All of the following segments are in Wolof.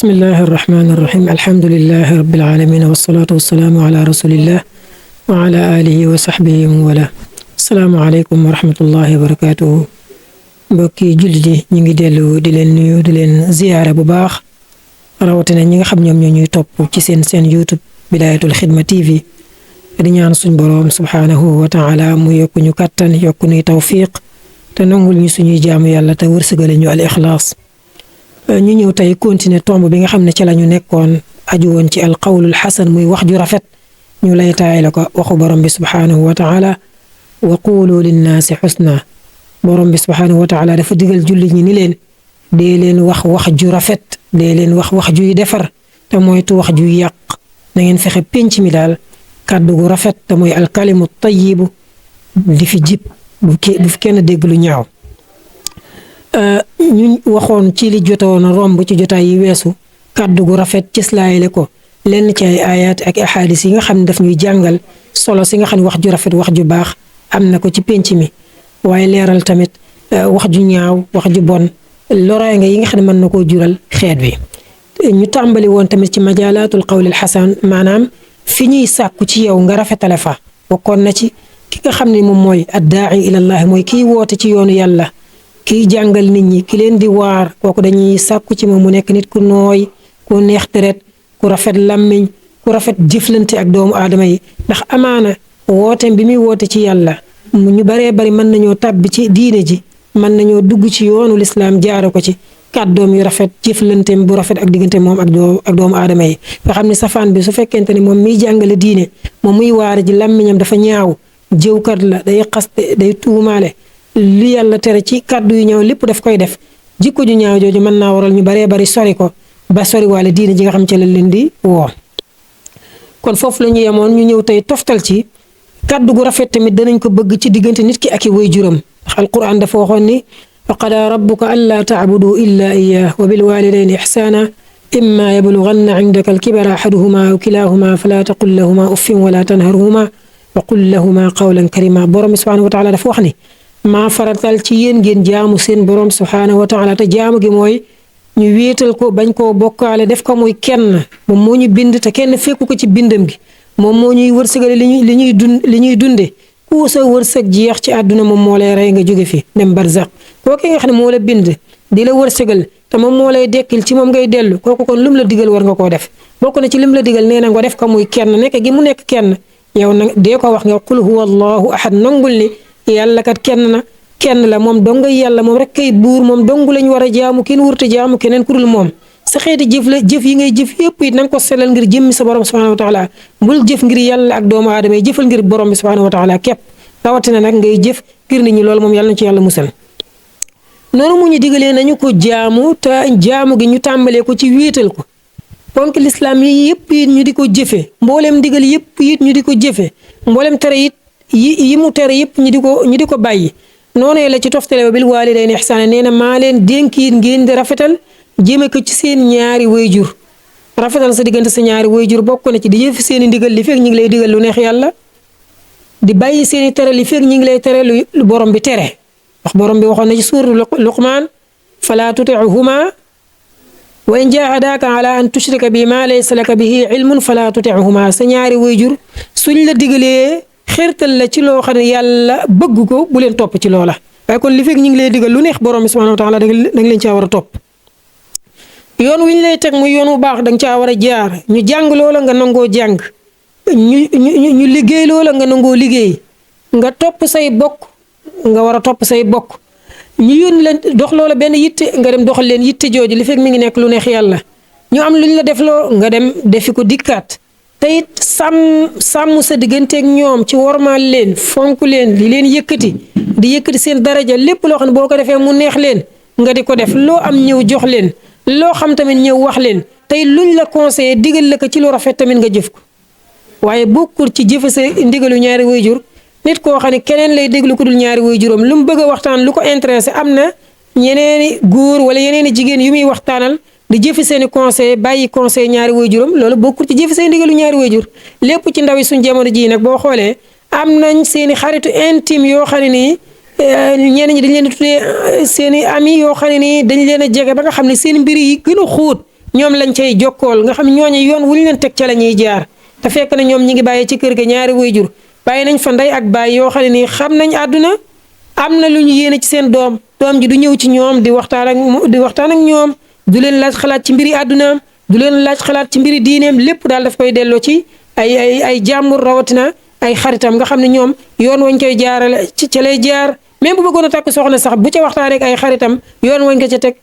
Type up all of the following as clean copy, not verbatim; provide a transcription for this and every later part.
bismillahi irrahmani irrahim alhamdulilahi rabilalamin wasalaatu wasalaamu ala rasulillah wa ala alihi wa saxbihi wa wala asalaamualeykum wa rahmatullahi wa barakatuhu mbokki jullit yi ñu ngi dellu di leen nuyu di leen ziyaare bu baax rawatina ñi nga xam ñoom ñoo ñuy topp ci seen YouTube Bidayatul Xidma TV di ñaan suñ boroom subhaanahu wa taala mu yokku ñu kàttan yokku ñuy tawfiq te nangul ñu suñuy jaamu yàlla te wërsëgale ñu al ixlaas ñu ñëw tey continuer tomb bi nga xam ne ci la ñu nekkoon aju woon ci al qawlul xasan muy wax ju rafet ñu lay taay la ko waxu borom bi subhaanahu wa taala wa quulu linnaasi xusna borom bi subhaanahu wa taala dafa digal jullit ñi ni leen dee leen wax wax ju rafet dee leen wax wax juy defar te moytu wax juy yàq na ngeen fexe pénc mi daal kàddu gu rafet te mooy alkalimu tayibu di fi jib bu fi kenn dégg lu ñaaw ñu waxoon ci li jotoon a romb ci jotaay yi weesu kàddu gu rafet ci slaayale ko lenn ci ay ayaat ak ahadis yi nga xam ne daf ñuy jàngal solo si nga xam ne wax ju rafet wax ju baax am na ko ci pénc mi waaye leeral tamit wax ju ñaaw wax ju bon loraange yi nga xam ne mën na koo jural xeet bi ñu tàmbali woon tamit ci majalaatul qawlil xasan maanaam fi ñuy sàkku ci yow nga rafetale fa bokkoon na ci ki nga xam ne moom mooy addaai ilallahi mooy kiy woote ci yoonu yàlla kiy jàngal nit ñi ki leen di waar kooku dañuy sàkku ci moom mu nekk nit ku nooy ku neex deret ku rafet làmmiñ ku rafet jëflante ak doomu aadama yi ndax amaana wooteem bi muy woote ci yàlla ñu baree bari mën nañoo tàbbi ci diine ji mën nañoo dugg ci yoonu lislaam jaare ko ci kàddoom yu rafet jëflanteem bu rafet ak diggante moom ak doomu aadama yi nga xam ne safaan bi su fekkente ne moom miy jàngale diine moom muy waare ji làmmiñam dafa ñaaw jëwkat la day xaste day tuumaale lu yàlla tere ci kàddu yu ñaaw lépp daf koy def jikko ju ñaaw jooju mën naa waral ñu baree bari sori ko ba sori waale diine ji nga xam ci la leen di woo kon foofu la ñu yemoon ñu ñëw tey toftal ci kàddu gu rafet tamit danañ ko bëgg ci diggante nit ki ak i waajuram ndax alquran dafa waxoon ni wa qadaa rabbuka allaa taabudu illa iyyah wa bil walidayni ihsana imma yablughanna indaka alkibara ahaduhuma aw kilahuma fala taqul lahuma uffin wala tanharhuma wa qul lahuma qawlan karima borom subhanahu wa taala dafa wax ni maa faratal ci yéen ngeen jaamu seen borom subhanahu wa taala te jaamu gi mooy ñu wéetal ko bañ koo bokkaale def ko muy kenn moom moo ñu bind te kenn fekku ko ci bindam gi moom moo ñuy wërsëgale li ñuy dunde ku sa wërsëg jeex ci àdduna moom moo lay rey nga jóge fi dem barzaq kooku nga xam ne moo la bind di la wërsëgal te moom moo lay dekkil ci moom ngay dellu kooku kon lum la digal war nga koo def bokk na ci lim la digal nee na nga def ko muy kenn nekk gi mu nekk kenn yow nag dee ko wax nga qul huwa allahu ahad nangul ni yàlla kat kenn la moom dong ngay yàlla moom rek kay buur moom dong lañ war a jaamu kenn wurte jaamu keneen ku dul moom sa xeeti jëf yi ngay jëf yëpp it na nga ko sellal ngir jëmmi sa borom subhanahu wa taala bul jëf ngir yàlla ak doomu aadama yi jëfal ngir borom bi subhanahu wa taala képp rawatina nag ngay jëf ngir nit ñi loolu moom yàlla na ci yàlla musal noonu mu ñu digalee nañu ko jaamu te jaamu gi ñu tàmbalee ko ci wéetal ko ponk lislaam yi yëpp it ñu di ko jëfe mboolem digal yëpp it ñu di ko jëfe mboolem tere it yi mu tere yëpp ñu di ko bàyyi noonu la ci toftale ba bil waalidayni ihsaana nee na maa leen dénk it ngeen di rafetal jëme ko ci seen ñaari wayjur rafetal sa diggante sa ñaari wayjur bokk na ci di jëf seeni ndigal li fekk ñu ngi lay digal lu neex yàlla di bàyyi seeni tere li fekk ñu ngi lay tere lu borom bi tere wax borom bi waxoon na ci suuratu Luqmaan falaa tuti'huma wa in jaahadaaka ala an tushrika bi ma laysa laka bihi ilmun falaa tuti'huma sa ñaari wayjur suñ la digalee xeertal la ci loo xam ne yàlla bëgg ko bu leen topp ci loola waaye kon li fekk ñu ngi lay digal lu neex borom bi subhanahu wa taala da nga leen caa war a topp yoon wi ñu lay teg muy yoon wu baax da nga caa war a jaar ñu jàng loola nga nangoo jàng ñu liggéey loola nga nangoo liggéey nga topp say bokk nga war a topp say bokk ñu yónni leen dox loola benn yitte nga dem doxal leen yitte jooju li fekk mi ngi nekk lu neex yàlla ñu am luñ la def loo nga dem defi ko dikkaat te it sàmm sa digganteeg ñoom ci wormaal leen fonk leen di leen yëkkati di yëkkati seen daraja lépp loo xam ne boo ko defee mu neex leen nga di ko def loo am ñëw jox leen loo xam tamit ñëw wax leen tey luñ la conseillé digal la ko ci lu rafet tamit nga jëf ko waaye bokkul ci jëfe sa ndigalu ñaari wayjur nit koo xam ne keneen lay déglu ku dul ñaari wayjuram lu mu bëgg a waxtaan lu ko intéressé am na ñeneeni góor wala yeneeni jigéen yu muy waxtaanal di jëfi seeni conseil bàyyi conseil ñaari wayjuram loolu bokkul ci jëfi seen ndigalu ñaari wayjur lépp ci ndaw yi suñ jamono ji nag boo xoolee am nañ seeni xaritu intime yoo xam ne nii ñenn ñi dañ leen di tuddee seeni ami yoo xam ne nii dañ leen a jege ba nga xam ne seen mbir yi gën a xóot ñoom lañ cay jokkool nga xam ñooñu yoon wuñ leen teg ca la ñuy jaar te fekk na ñoom ñi ngi bàyyi ci kër ga ñaari waajur bàyyi nañ fa ndey ak baay yoo xam ne nii xam nañ àdduna am na lu ñu yéene ci seen doom ji du ñëw ci ñoom di waxtaan ak ñoom du leen laaj xalaat ci mbiri àddunaam du leen laaj xalaat ci mbiri diineem lépp daal daf koy delloo ci ay jàmbur rawatina ay xaritam nga xam ne ñoom yoon wañ koy jaarale ci ca lay jaar même bu bëggoon a takk soxna sax bu ca waxtaanee ak ay xaritam yoon wañ ko ca teg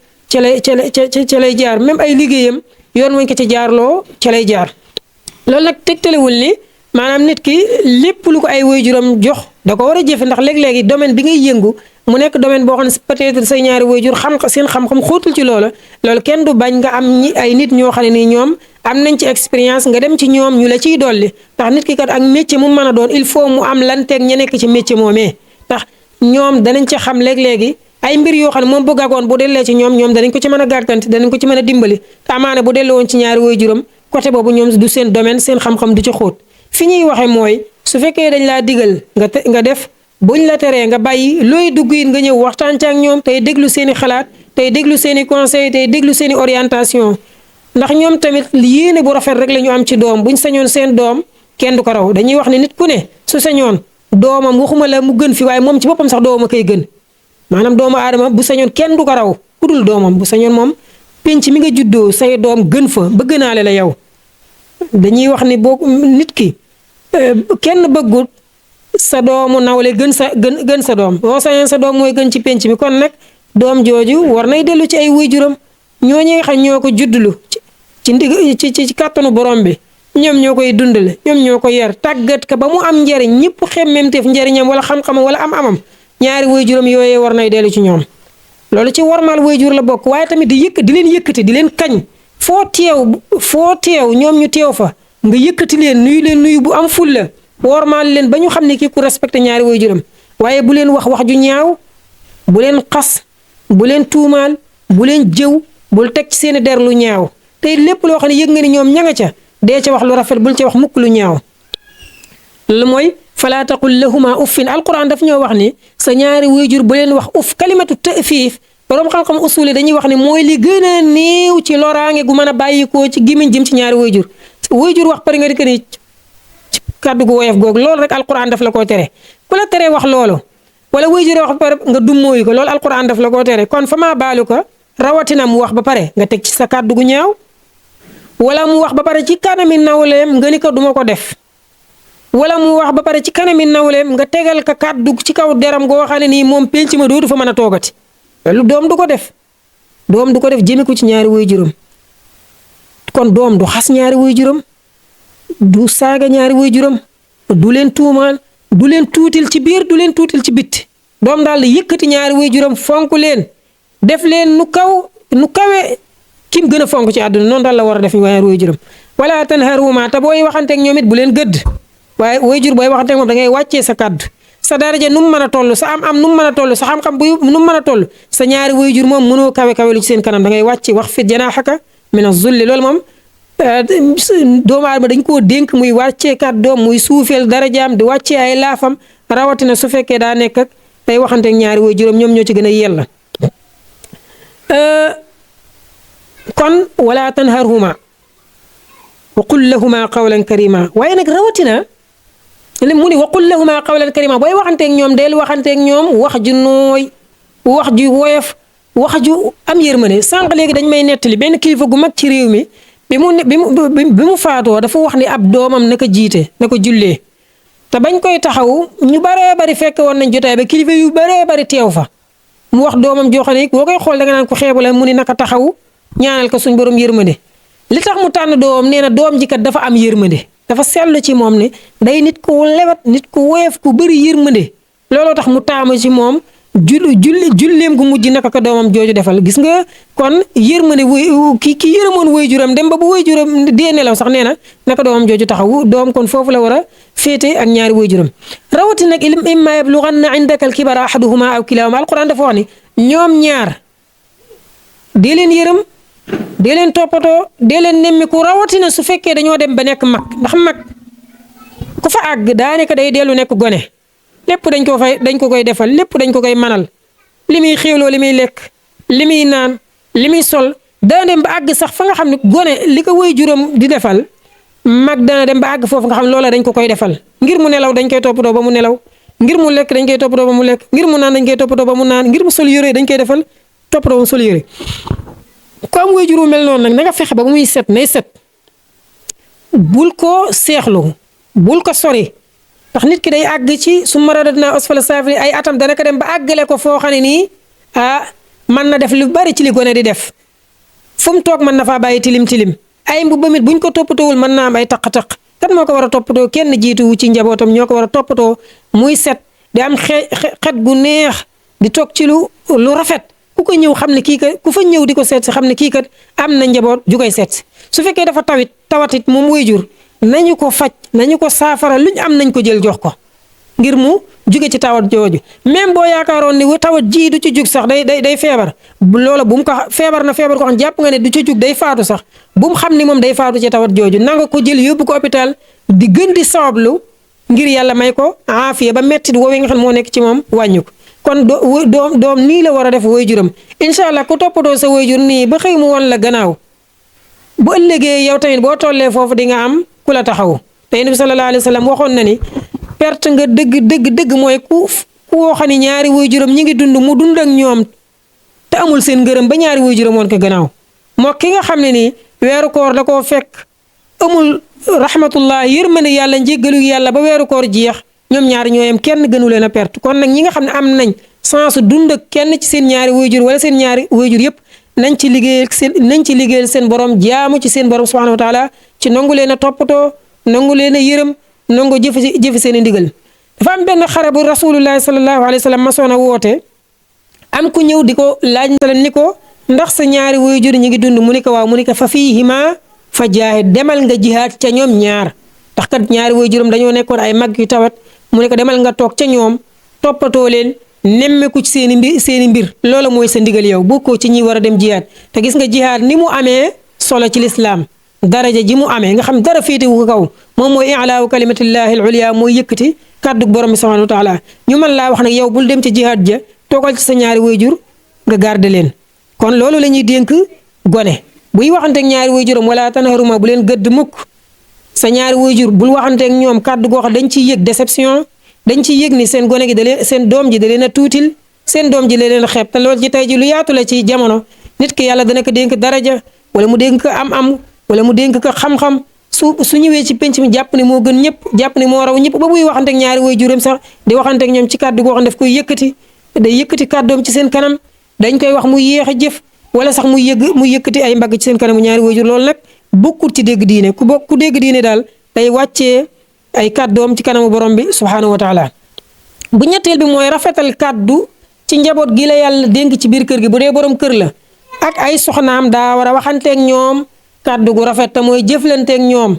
ca lay jaar même ay liggéeyam yoon wañ ko ca jaarloo ca lay jaar loolu nag tegtalewul ni maanaam nit ki lépp lu ko ay waajuram jox da ko war a jëfe ndax léeg-léegi domaine bi ngay yëngu mu nekk domaine boo xam ne peut-être say ñaari waajur seen xam-xam xóotul ci loolu kenn du bañ nga am ay nit ñoo xam ne nii ñoom am nañ ci expérience nga dem ci ñoom ñu la ciy dolli ndax nit ki kat ak métier mu mën a doon il faut mu am lanteeg ña nekk ci métier moomee ndax ñoom danañ ci xam léeg-léegi ay mbir yoo xam ne moom bu gàggoon bu dellee ci ñoom danañ ko ci mën a gàgganti danañ ko ci mën a dimbali te amaana bu delloo woon ci ñaari waajuram côté boobu ñoom du seen domaine seen xam-xam du ci xóot fi ñuy waxe mooy su fekkee dañ laa digal nga def buñ la teree nga bàyyi looy dugg it nga ñëw waxtaan ak ñoom tey déglu seen i xalaat tey déglu seen i conseil tey déglu seen i orientation ndax ñoom tamit yéene bu rafet rek la ñu am ci doom buñ sañoon seen doom kenn du ko raw dañuy wax ne nit ku ne su sañoon doomam waxuma la mu gën fi waaye moom ci boppam sax doomam a koy gën maanaam doomu aadama bu sañoon kenn du ko raw ku dul doomam bu sañoon moom penc mi nga juddoo say doom gën fa ba gënaale la yow dañuy wax ni boo nit ki kenn bëggut sa doomu nawle gën sa doom boo sañoon sa doom mooy gën ci penc mi kon nag doom jooju war nay dellu ci ay waajuram ñooñu nga xam ñoo ko juddulu ci kàttanu borom bi ñoom ñoo koy dundale ñoom ñoo ko yar tàggat ka ba mu am njariñ ñëpp xemmemteef njariñam wala xam-xamam wala am-amam ñaari waajuram yooyee war nay dellu ci ñoom loolu ci warmaal waajur la bokk waaye tamit di leen yëkkati di leen kañ foo teew ñoom ñu teew fa nga yëkkati leen nuyu bu am fulla warmaal leen ba ñu xam ne kii ku respecté ñaari waajuram waaye bu leen wax ju ñaaw bu leen xas bu leen tuumaal bu leen jëw bul teg ci seeni der lu ñaaw tey lépp loo xam ne yëg nga ni ñoom ña nga ca dee ca wax lu rafet bul ca wax mukk lu ñaaw lu mooy falaa taqul lahuma uffin alquran daf ñoo wax ni sa ñaari waajur bu leen wax uff kalimatu ta'fiif borom xam-xam usuli dañuy wax ne mooy li gën a néew ci loraange gu mën a bàyyikoo ci gémmiñ jëm ci ñaari waajur wax pare nga di ko ni ci kàddu gu woyof googu loolu rek alquran daf la koo tere ku la teree wax loolu wala waajur wax pare nga dummóoyu ko loolu alquran daf la koo tere kon fa maa baalu ko rawatina mu wax ba pare nga teg ci sa kàddu gu ñaaw wala mu wax ba pare ci kanami nawleem nga ni ko duma ko def wala mu wax ba pare ci kanami nawleem nga tegal ka kàddu ci kaw deram goo xam ne nii moom penc ma dootu fa mën a toogati loolu doom du ko def jëme ko ci ñaari waajuram kon doom du xas ñaari waajuram du saaga ñaari waajuram du leen tuumaal du leen tuutil ci biir du leen tuutil ci bitti doom daal di yëkkati ñaari waajuram fonk leen def leen nu kawe kim gën a fonk ci àdduna noonu daal la war a def ñaari waajuram wala tanharuma te booy waxanteeg ñoom it bu leen gëdd waaye waajur booy waxanteeg moom da ngay wàccee sa kàddu sa daraja nu mu mën a toll sa am nu mu mën a toll sa xam-xam bu nu mu mën a toll sa ñaari waajur moom mënoo kawe lu ci seen kanam da ngay wàcce wax fi janaaxaka mina zulli loolu moom doomu aadama dañ koo dénk muy wàccee kàddoom muy suufeel darajaam di wàccee ay laafam rawatina su fekkee daa nekk ak day waxanteeg ñaari waajuram ñoom ñoo ci gën a yella kon wala tanharhuma wa qul lahuma qawlan karima waaye nag rawatina mu ni wa qul lahuma qawlan karima booy waxanteeg ñoom del waxanteeg ñoom wax ju nooy wax ju woyof wax ju am yërmande sànq léegi dañ may nettali benn kilifa gu mag ci réew mi bi mu faatoo dafa wax ni ab doomam naka jiite na ko jullee te bañ koy taxaw ñu baree bari fekk woon nañ jotaay ba kilifa yu baree bari teew fa mu wax doomam joo xam ne boo koy xool da nga naan ko xeebu la mu ni naka taxaw ñaanal ko suñ borom yërmande li tax mu tànn doom nee na doom ji kat dafa am yërmande dafa seetlu ci moom ne day nit ku lewat nit ku woyof ku bëri yërmande looloo tax mu taamu ci moom julleem gu mujj naka ko doomam jooju defal gis nga kon yërmande ki yërëmoon waajuram dem ba bu waajuram dee nelaw sax nee na naka doomam jooju taxaw doom kon foofu la war a féete ak ñaari waajuram rawati nag imma yablughanna indaka al-kibara ahaduhuma aw kilahuma alquran dafa wax ni ñoom ñaar dee leen yërëm dee leen toppatoo dee leen nemmiku rawatina su fekkee dañoo dem ba nekk mag ndax mag ku fa àgg daanaka day dellu nekk gone lépp dañ ko koy defal lépp dañ ko koy manal li muy xéewloo li muy lekk li muy naan li muy sol dana dem ba àgg sax fa nga xam ne gone li ko waajuram di defal mag dana dem ba àgg foofu nga xam ne loola dañ ko koy defal ngir mu nelaw dañ koy toppatoo ba mu nelaw ngir mu lekk dañ koy toppatoo ba mu lekk ngir mu naan dañ koy toppatoo ba mu naan ngir mu sol yére dañ koy defal toppatoo ba mu sol yére ku am waajur wu mel noonu nag na nga fexe ba muy set nay set bul ko seexlu bul ko sori ndax nit ki day àgg ci su maradadnaa asfala saafiliin ay atam dana ko dem ba àggale ko foo xam ne nii mën na def lu bari ci li gone di def fu mu toog mën na faa bàyyi tilim ay mbubbam it buñ ko toppatoowul mën naa am ay taq-taq kat moo ko war a toppatoo kenn jiituwu ci njabootam ñoo ko war a toppatoo muy set di am xet gu neex di toog ci lu rafet ku ko ñëw xam ne kii kat ku fa ñëw di ko seet si xam ne kii kat am na njaboot ju koy seet su fekkee dafa tawatit moom waajur nañu ko faj nañu ko saafara luñ am nañ ko jël jox ko ngir mu jóge ci tawat jooju même boo yaakaaroon ni tawat ji du ci jug sax day feebar loola bu mu ko feebar na feebar ko xam jàpp nga ne du ci jug day faatu sax bu mu xam ni moom day faatu ci tawat jooju nanga ko jël yóbbu ko hôpital di gën di sabablu ngir yàlla may ko aafiya ba mettit woowee nga xam moo nekk ci moom wàññi ko kon doom nii la war a def waajuram incha allah ku toppatoo sa waajur nii ba xëy mu woon la gannaaw bu ëllëgee yow tamit boo tollee foofu di nga am ku la taxaw te Yonent bi sallallahu alayhi wa sallam waxoon na ni perte nga dëgg mooy ku woo xam ne ñaari waajuram ñi ngi dund mu dund ak ñoom te amul seen ngërëm ba ñaari waajuram woon ko gannaaw moo ki nga xam ne nii weeru koor da koo fekk amul rahmatullah yërmande yàlla njéggalu yàlla ba weeru koor jeex ñoom ñaari ñooyam kenn gënu leen a perte kon nag ñi nga xam ne am nañ chance dund ak kenn ci seen ñaari waajur wala seen ñaari waajur yëpp nañ ci liggéeyal seen borom jaamu ci seen borom subhanahu wa taala ci nangu leen a toppatoo nangu leen a yërëm nangu jëfi seen i ndigal dafa am benn xare bu rasulullahi sallallahu alayhi wa sallam masoon a woote am ku ñëw di ko laaj ni ko ndax sa ñaari waajur ñi ngi dund mu ni ko waaw mu ni ko fa fiihima fa jaahid demal nga jihaad ca ñoom ñaar ndax kat ñaari waajuram dañoo nekkoon ay mag yu tawat mu ne ko demal nga toog ca ñoom toppatoo leen nemmeeku ci seeni mbir loola mooy sa ndigal yow bokkoo ci ñi war a dem jihaad te gis nga jihaad ni mu amee solo ci lislaam daraja ji mu amee nga xam dara féetewu ko kaw moom mooy i'laawu kalimatillahi al-ulya mooy yëkkati kàddu borom bi subhanahu wa taala ñu mën laa wax nag yow bul dem ci jihaad ja toogal ci sa ñaari waajur nga garder leen kon loolu la ñuy dénk gone buy waxanteeg ñaari waajuram wala tanharuma bu leen gëdd mukk sa ñaari waajur bul waxanteeg ñoom kàddu goo xam dañ ciy yëg déception dañ ciy yëg ni seen gone gi seen doom ji da leen a tuutil seen doom ji da leen a xeeb te loolu ci tey ji lu yaatu la ci jamono nit ki yàlla dana ko dénk daraja wala mu dénk ko am wala mu dénk ko xam-xam su ñëwee ci penc mi jàpp ne moo gën ñëpp jàpp ne moo raw ñëpp ba buy waxanteeg ñaari waajuram sax di waxanteeg ñoom ci kàddu goo xam daf koy yëkkati day yëkkati kàddoom ci seen kanam dañ koy wax mu yéex a jëf wala sax mu yëkkati ay mbagg ci seen kanamu ñaari waajur loolu nag bokkut ci dégg diine ku dégg diine daal day wàccee ay kàddoom ci kanamu borom bi subhaanahu wa taala bu ñetteel bi mooy rafetal kàddu ci njaboot gi la yàlla dénk ci biir kër gi bu dee borom kër la ak ay soxnaam daa war a waxanteeg ñoom kàddu gu rafet te mooy jëflanteeg ñoom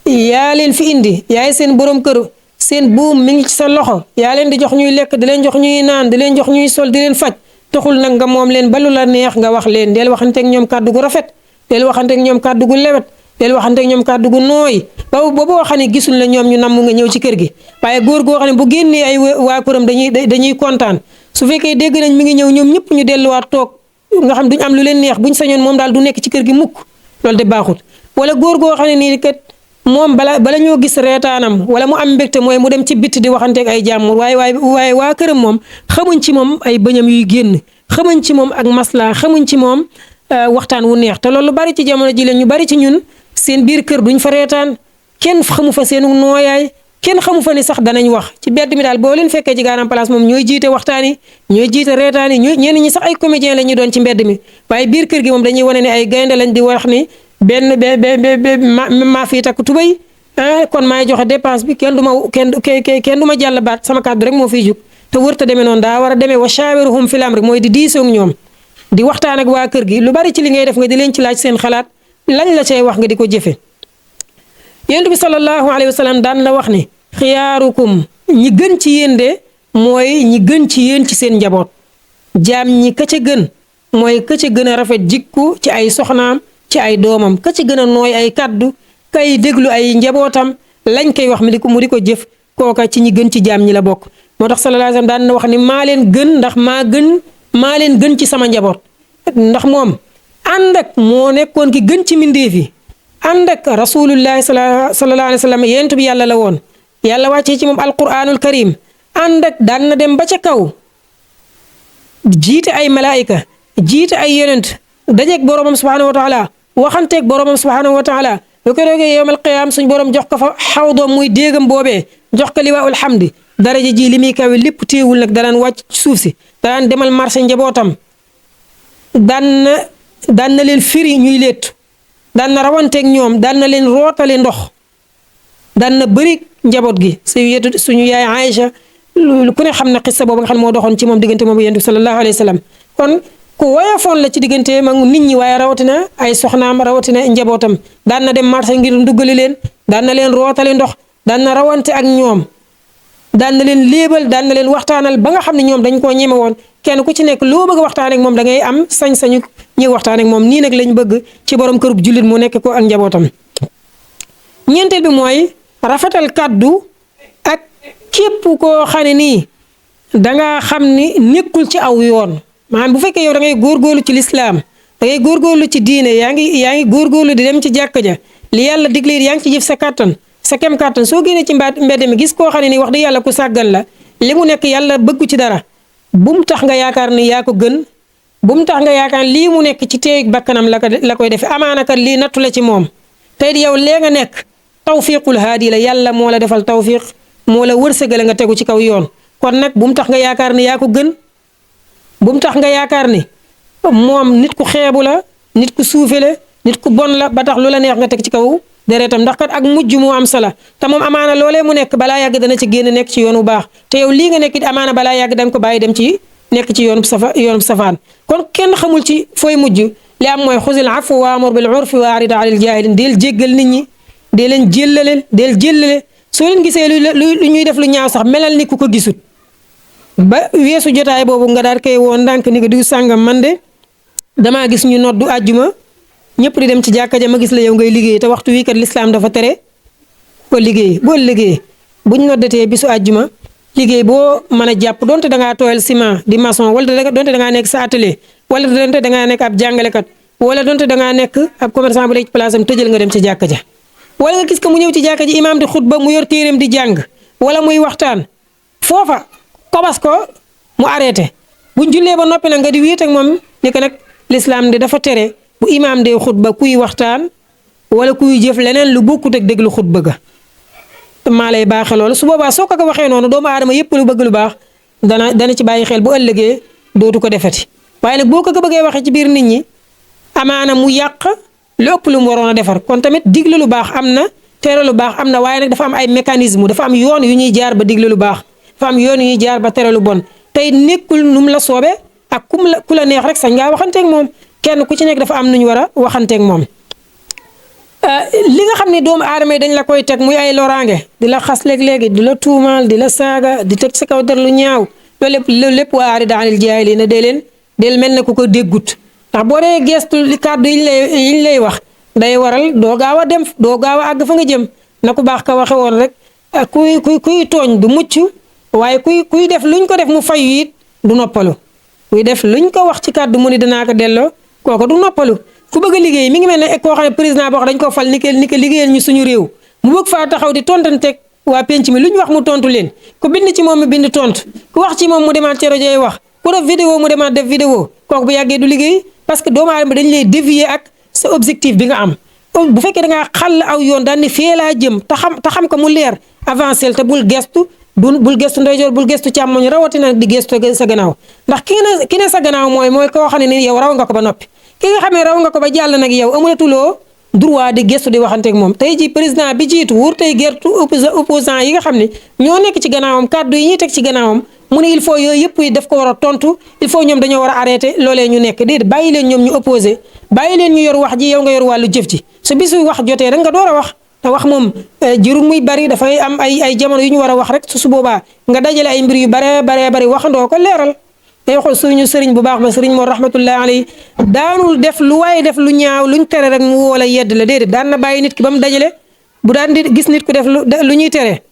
yaa leen fi indi yaay seen borom kër seen buum mi ngi ci sa loxo yaa leen di jox ñuy lekk di leen jox ñuy naan di leen jox ñuy sol di leen faj taxul nag nga moom leen ba lu la neex nga wax leen del waxanteeg ñoom kàddu gu rafet del waxanteeg ñoom kàddu gu lewet del waxanteeg ñoom kàddu gu nooy ba boo xam ne gisul la ñoom ñu namm nga ñëw ci kër gi waaye góor goo xam ne bu génnee ay waa këram dañuy kontaan su fekkee dégg nañ mi ngi ñëw ñoom ñëpp ñu delluwaat toog nga xam duñ am lu leen neex buñ sañoon moom daal du nekk ci kër gi mukk loolu de baaxut wala góor goo xam ne nii kat moom bala ñoo gis reetaanam wala mu am mbégte mooy mu dem ci bitt di waxanteeg ay jàmm waaye waa këram moom xamuñ ci moom ay bëñam yuy génn xamuñ ci moom ak masla xamuñ ci moom waxtaan wu neex te loolu lu bari ci jamono ji leen ñu bari ci ñun seen biir kër duñ fa reetaan kenn xamu fa seenu nooyaay kenn xamu fa ni sax danañ wax ci bedd mi daal boo leen fekkee ci gaanam place moom ñooy jiite waxtaan yi ñooy jiite reetaan yi ñenn ñi sax ay comédien la ñu doon ci mbedd mi waaye biir kër gi moom dañuy wane ne ay gaynde lañ di wax ni benn maa fii takk tubay kon maay joxe dépense bi kenn du ma jàll baat sama kàddu rek moo fiy jug te wërta demee noonu daa war a demee wa shaawiruhum fil amri mooy di diisoog ñoom di waxtaan ak waa kër gi lu bari ci li ngay def nga di leen ci laaj seen xalaat lañ la cay wax nga di ko jëfe yonent bi sallallahu alayhi wa sallam daan la wax ne xiyaarukum ñi gën ci yéen de mooy ñi gën ci yéen ci seen njaboot jaam ñi ka ca gën mooy ka ca gën a rafet jikku ci ay soxnaam ci ay doomam ka ca gën a nooy ay kaddu kay déglu ay njabootam lañ koy wax mu di ko jëf kooka ci ñi gën ci jaam ñi la bokk moo tax sallallahu alayhi wa sallam daan na wax ni maa leen gën ndax maa leen gën ci sama njaboot ndax moom ànd ak moo nekkoon ki gën ci mbindeef yi ànd ak rasulullahi sallallahu alayhi wa sallam yonent bi yàlla la woon yàlla wàccee ci moom alquranul karim ànd ak daan na dem ba ca kaw jiite ay malaayika jiite ay yonent dajeeg boromam subhanahu wa taala waxanteeg boromam subhanahu wa taala lu ko roogee yowmal qiyaam suñ borom jox ko fa xawdoom muy déegam boobee jox ko liwaa'ul hamdi daraja ji li muy kawe lépp téewul nag danaan wàcc suuf si danaan demal marché njabootam daan na leen firi ñuy léttu daan na rawanteeg ñoom daan na leen rootale ndox daan na bëri njaboot gi suñu yaay Aïcha ku ne xam na xissa boobu nga xam ne moo doxoon ci moom diggante moom yonent bi sallallahu alayhi wa sallam kon ku woyofoon la ci diggante mag nit ñi waaye rawatina ay soxnaam rawatina njabootam daan na dem marché ngir nduggali leen daan na leen rootale ndox daan na rawante ak ñoom daan na leen léebal daan na leen waxtaanal ba nga xam ne ñoom dañ koo ñeme woon kenn ku ci nekk loo bëgg a waxtaan ak moom da ngay am sañ-sañu ñuy waxtaan ak moom nii nag lañ bëgg ci borom kërub jullit mu nekk ko ak njabootam. ñeenteel bi mooy rafetal kàddu ak képp koo xam ne nii danga xam ni nekkul ci aw yoon maanaam bu fekkee yow da ngay góorgóorlu ci lislaam da ngay góorgóorlu ci diine yaa ngi góorgóorlu di dem ci jàkka ja li yàlla digle yaa ngi ci jëf sa kàttan sa kem kàttan soo génnee ci mbedd mi gis koo xam ne nii wax dëgg yàlla ku sàggan la li mu nekk yàlla bëggu ci dara bu mu tax nga yaakaar ni yaa ko gën bu mu tax nga yaakaar lii mu nekk ci teeyug bakkanam la koy defee amaana kat lii nattu la ci moom tey yow lee nga nekk tawfiqul haadi la yàlla moo la defal tawfiq moo la wërsëgale nga tegu ci kaw yoon kon nag bu mu tax nga yaakaar ni yaa ko gën bu mu tax nga yaakaar ni moom nit ku xeebu la nit ku suufe la nit ku bon la ba tax lu la neex nga teg ci kaw deretam ndax kat ak mujj moo am sala te moom amaana loolee mu nekk balaa yàgg dana ci génn nekk ci yoon bu baax te yow lii nga nekk it amaana balaa yàgg danga ko bàyyi dem ci nekk ci yoonu safaan kon kenn xamul ci fooy mujj li am mooy xusil afu wa amur bil urfi wa arid anil jaahilin del jéggal nit ñi dee leen jéllale soo leen gisee lu ñuy def lu ñaaw sax melal ni ku ko gisut ba weesu jotaay boobu nga daal koy woon ndànk ni ko diw sàngam man de damaa gis ñu noddu àjjuma ñëpp di dem ci jàkka ja ma gis la yow ngay liggéey te waxtu wii kat lislaam dafa tere ko liggéey boo liggéey buñ noddatee bisu àjjuma liggéey boo mën a jàpp donte dangaa tooyal ciment di maçon wala donte dangaa nekk sa atelier wala donte dangaa nekk ab jàngalekat wala donte dangaa nekk ab commerçant bu nekk ci place am tëjal nga dem ci jàkka ja wala nga gis ko mu ñëw ci jàkka ji imaam di xutba mu yor téeréem di jàng wala muy waxtaan foofa kobas ko mu arrêté buñ jullee ba noppi nag nga di wéet ak moom ni ko nag lislaam de dafa tere bu imaam dee xutba kuy waxtaan wala kuy jëf leneen lu bokkut ak déglu xutba ga maa lay baaxee loolu su boobaa soo ko waxee noonu doomu aadama yëpp lu bëgg lu baax dana ci bàyyi xel bu ëllëgee dootu ko defeti waaye nag boo ko bëggee waxee ci biir nit ñi amaana mu yàq lu ëpp lu mu waroon a defar kon tamit digle lu baax am na tere lu baax am na waaye nag dafa am ay mécanisme dafa am yoon yu ñuy jaar ba digle lu baax dafa am yoon yu ñuy jaar ba tere lu bon tey nekkul nu mu la soobee ak ku la neex rek sañ ngaa waxanteeg moom kenn ku ci nekk dafa am nu ñu war a waxanteeg moom. li nga xam ne doomu aadama yi dañ la koy teg muy ay loraange di la xas léeg-léegi di la tuumaal di la saaga di teg sa kaw der lu ñaaw loolu lépp waa arid anil jaahiliina del mel ne ku ko déggut ndax boo dee gestu li kàddu yiñ lay wax day waral doo gaaw a dem doo gaaw a àgg fa nga jëm na ku baax ka waxe woon rek kuy tooñ du mucc waaye kuy def luñ ko def mu fayu it du noppalu kuy def luñ ko wax ci kàddu mu ni danaa ko delloo kooku du noppalu ku bëgg a liggéey mi ngi mel ne koo xam ne président boo xam dañ ko fal ni ko liggéeyal ñu suñu réew mu bëgg faa taxaw di tontanteeg waa penc mi lu ñu wax mu tontu leen ku bind ci moom mu bind tontu ku wax ci moom mu demaat ci rajo yi wax ku def vidéo mu demaat def vidéo kooku bu yàggee du liggéey parce que doomu aadama dañ lay dévier ak sa objectif bi nga am bu fekkee da ngaa xàll aw yoon daan ni fee laa jëm te xam ko mu leer avancé te bul gestu bul gestu ndeyjoor bul gestu càmmoñ rawatina di gestu sa gannaaw ndax ki ne sa gannaaw mooy koo xam ne ni yow raw nga ko ba noppi ki nga xam ne raw nga ko ba jàll nag yow amulatuloo droit di gestu di waxanteeg moom tey ji président bi jiitu wóor tey gertu opposant yi nga xam ne ñoo nekk ci gannaawam kàddu yi ñuy teg ci gannaawam mu ne il faut yooyu yëpp yi daf ko war a tontu il faut ñoom dañoo war a arrêté loolee ñu nekk déedéet bàyyi leen ñoom ñu opposé bàyyi leen ñu yor wax ji yow nga yor wàllu jëf ji su bisu wax jotee rek nga door a wax te wax moom jërul muy bari dafay am ay jamono yu ñu war a wax rek su boobaa nga dajale ay mbir yu baree bari waxandoo ko leeral day xool suñu sëriñ bu baax ma sëriñ moo rahmatullahi alayhi daanul def lu waaye def lu ñaaw luñ tere rek mu woo la yedd la déedéet daan na bàyyi nit ki ba mu dajale bu daan di gis nit ku def lu ñuy tere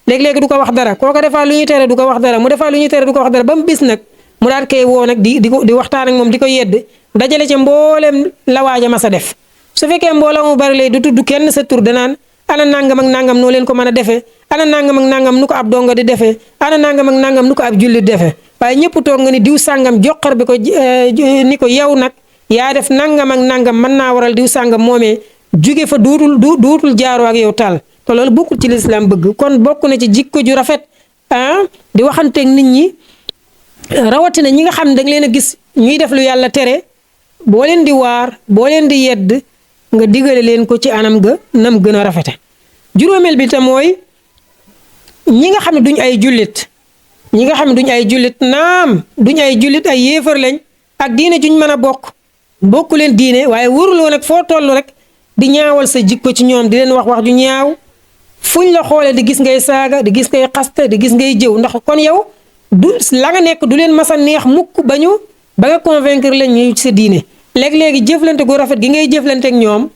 léegi-léegi du ko wax dara koo ko defaa lu ñuy tere du ko wax dara mu defaa lu ñuy tere du ko wax dara ba mu bis nag mu daan koy woo nag di waxtaan ak moom di ko yedd dajale ca mboolem la waaja ma sa def su fekkee mbooloo mu bari lay du tudd kenn sa tur danaan ana nangam ak nangam noo leen ko mën a defee ana nangam ak nangam nu ko ab donga di defee ana nangam ak nangam nu ko ab jullit defee waaye ñëpp toog nga ni diw sàngam joxar bi ko ni ko yow nag yaa def nangam ak nangam mën naa waral diw sàngam moomee jóge fa duutul jaaroo ak yow taal te loolu bokkul ci lislaam bëgg kon bokk na ci jikko ju rafet di waxanteeg nit ñi rawatina ñi nga xam ne da nga leen a gis ñuy def lu yàlla tere boo leen di waar boo leen di yedd nga digale leen ko ci anam ga nam gën a rafete juróomeel bi te mooy ñi nga xam ne duñ ay jullit ñi nga xam ne duñ ay jullit naam duñ ay jullit ay yéefar lañ ak diine juñ mën a bokku leen diine waaye waruloo nag foo toll rek di ñaawal sa jikko ci ñoom di leen wax ju ñaaw fuñ la xoolee di gis ngay saaga di gis ngay xaste di gis ngay jëw ndax kon yow du la nga nekk du leen masa neex mukk ba nga convaincre leen ñu sa diine léegi-léegi jëflante gu rafet gi ngay jëflante ak ñoom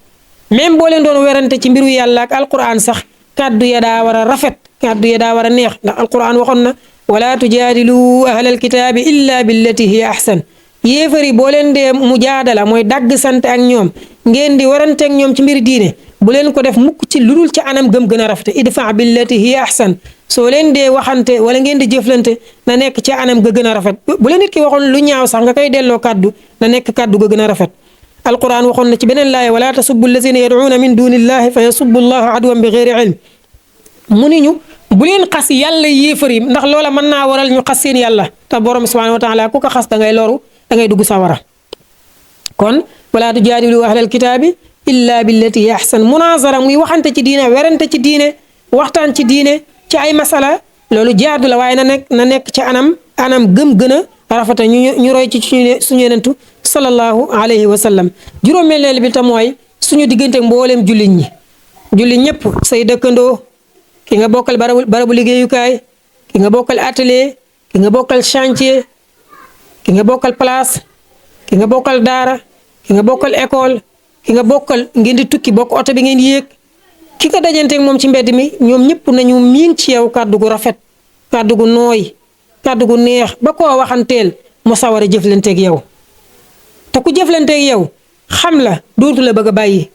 même boo leen doon werante ci mbiru yàlla ak alquran sax kàddu ya daa war a rafet kàddu ya daa war a neex ndax alquran waxoon na wala tujaadilu ahlal kitaabi illa billati hiya ahsan yéefari boo leen dee mujaadala mooy dagg sant ak ñoom ngeen di warante ak ñoom ci mbiri diine bu leen ko def mukk ci ludul ci anam gëm gën a rafete idfa billati hiya ahsan soo leen dee waxante wala ngeen di jëflante na nekk ci anam ga gën a rafet bu leen nit ki waxoon lu ñaaw sax nga koy delloo kàddu na nekk kàddu ga gën a rafet alquran waxoon na ci beneen laaya wala tasubbu allazina yad'una min dunillahi fa yasubbu allaha adwan bi ghairi ilm mu ni ñu bu leen xas yàlla yéefar yi ndax loola mën naa waral ñu xas seen yàlla te borom subhanahu wa taala ku ko xas da ngay loru da ngay dugg sawara kon wala tujaadilu ahlal kitaabi illa billati hiya ahsan munazara muy waxante ci diine werante ci diine waxtaan ci diine ci ay masala loolu jaadu la waaye na nekk ci anam gëm gën a rafeta ñu roy ci suñu yonentu sallallahu alayhi wa sallam juróomeel bi tam mooy suñu diggante mboolem jullit ñëpp say dëkkandoo ki nga bokkal barabu liggéeyukaay ki nga bokkal atelier ki nga bokkal chantier ki nga bokkal place ki nga bokkal daara ki nga bokkal école ki nga bokkal ngeen di tukki bokk oto bi ngeen yéeg ki nga dajanteeg moom ci mbedd mi ñoom ñëpp nañu miin ci yow kàddu gu rafet kàddu gu nooy kàddu gu neex ba koo waxanteel mu sawar a jëflanteeg yow te ku jëflanteeg yow xam la dootu la bëgg a bàyyi